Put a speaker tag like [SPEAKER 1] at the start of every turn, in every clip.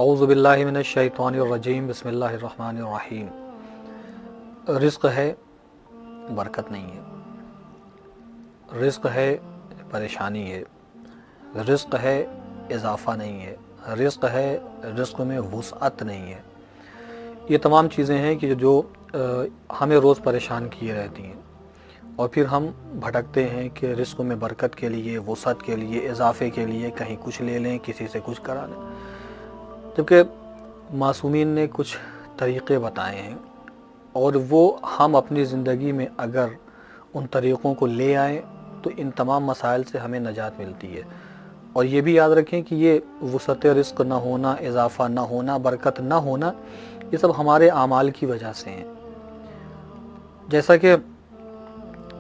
[SPEAKER 1] اعوذ باللہ من الشیطان الرجیم بسم اللہ الرحمن الرحیم۔ رزق ہے، برکت نہیں ہے۔ رزق ہے، پریشانی ہے۔ رزق ہے، اضافہ نہیں ہے۔ رزق ہے، رزق میں وسعت نہیں ہے۔ یہ تمام چیزیں ہیں کہ جو ہمیں روز پریشان کیے رہتی ہیں، اور پھر ہم بھٹکتے ہیں کہ رزق میں برکت کے لیے، وسعت کے لیے، اضافے کے لیے کہیں کچھ لے لیں، کسی سے کچھ کرا لیں، جبکہ معصومین نے کچھ طریقے بتائے ہیں، اور وہ ہم اپنی زندگی میں اگر ان طریقوں کو لے آئیں تو ان تمام مسائل سے ہمیں نجات ملتی ہے۔ اور یہ بھی یاد رکھیں کہ یہ وسعت رزق نہ ہونا، اضافہ نہ ہونا، برکت نہ ہونا، یہ سب ہمارے اعمال کی وجہ سے ہیں۔ جیسا کہ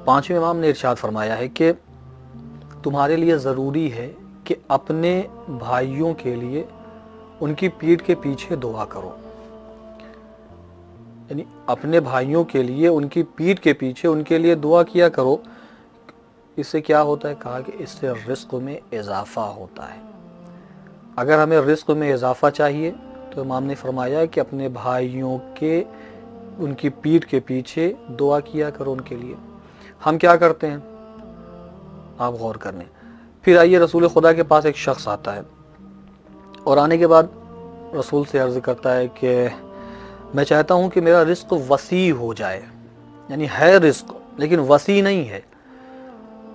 [SPEAKER 1] پانچویں امام نے ارشاد فرمایا ہے کہ تمہارے لیے ضروری ہے کہ اپنے بھائیوں کے لیے ان کی پیٹھ کے پیچھے دعا کرو، یعنی اپنے بھائیوں کے لیے ان کی پیٹھ کے پیچھے ان کے لیے دعا کیا کرو۔ اس سے کیا ہوتا ہے؟ کہا کہ اس سے رزق میں اضافہ ہوتا ہے۔ اگر ہمیں رزق میں اضافہ چاہیے تو امام نے فرمایا کہ اپنے بھائیوں کے ان کی پیٹھ کے پیچھے دعا کیا کرو ان کے لیے۔ ہم کیا کرتے ہیں؟ آپ غور کریں۔ پھر آئیے، رسول خدا کے پاس ایک شخص آتا ہے، اور آنے کے بعد رسول سے عرض کرتا ہے کہ میں چاہتا ہوں کہ میرا رزق وسیع ہو جائے، یعنی ہے رزق لیکن وسیع نہیں ہے۔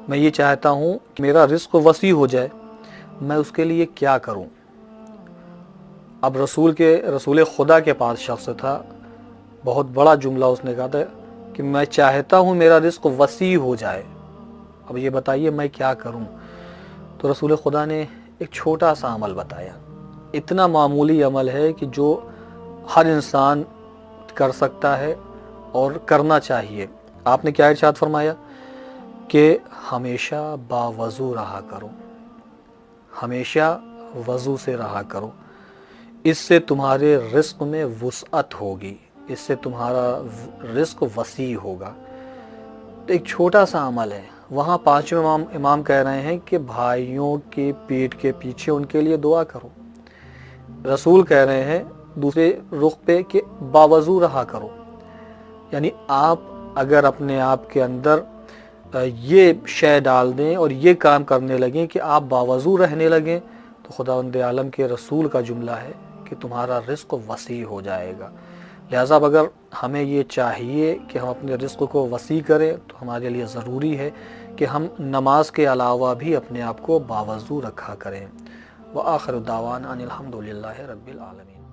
[SPEAKER 1] میں یہ چاہتا ہوں کہ میرا رزق وسیع ہو جائے، میں اس کے لیے کیا کروں؟ اب رسول خدا کے پاس شخص تھا، بہت بڑا جملہ اس نے کہا تھا کہ میں چاہتا ہوں میرا رزق وسیع ہو جائے، اب یہ بتائیے میں کیا کروں؟ تو رسول خدا نے ایک چھوٹا سا عمل بتایا، اتنا معمولی عمل ہے کہ جو ہر انسان کر سکتا ہے اور کرنا چاہیے۔ آپ نے کیا ارشاد فرمایا کہ ہمیشہ باوضو رہا کرو، ہمیشہ وضو سے رہا کرو، اس سے تمہارے رزق میں وسعت ہوگی، اس سے تمہارا رزق وسیع ہوگا۔ تو ایک چھوٹا سا عمل ہے۔ وہاں پانچویں امام کہہ رہے ہیں کہ بھائیوں کی پیٹھ کے پیچھے ان کے لیے دعا کرو۔ رسول کہہ رہے ہیں دوسرے رخ پہ کہ باوضو رہا کرو، یعنی آپ اگر اپنے آپ کے اندر یہ شے ڈال دیں اور یہ کام کرنے لگیں کہ آپ باوضو رہنے لگیں، تو خداوند عالم کے رسول کا جملہ ہے کہ تمہارا رزق وسیع ہو جائے گا۔ لہٰذا اگر ہمیں یہ چاہیے کہ ہم اپنے رزق کو وسیع کریں تو ہمارے لیے ضروری ہے کہ ہم نماز کے علاوہ بھی اپنے آپ کو باوضو رکھا کریں۔ وآخر دعوانا ان الحمد للہ رب العالمین۔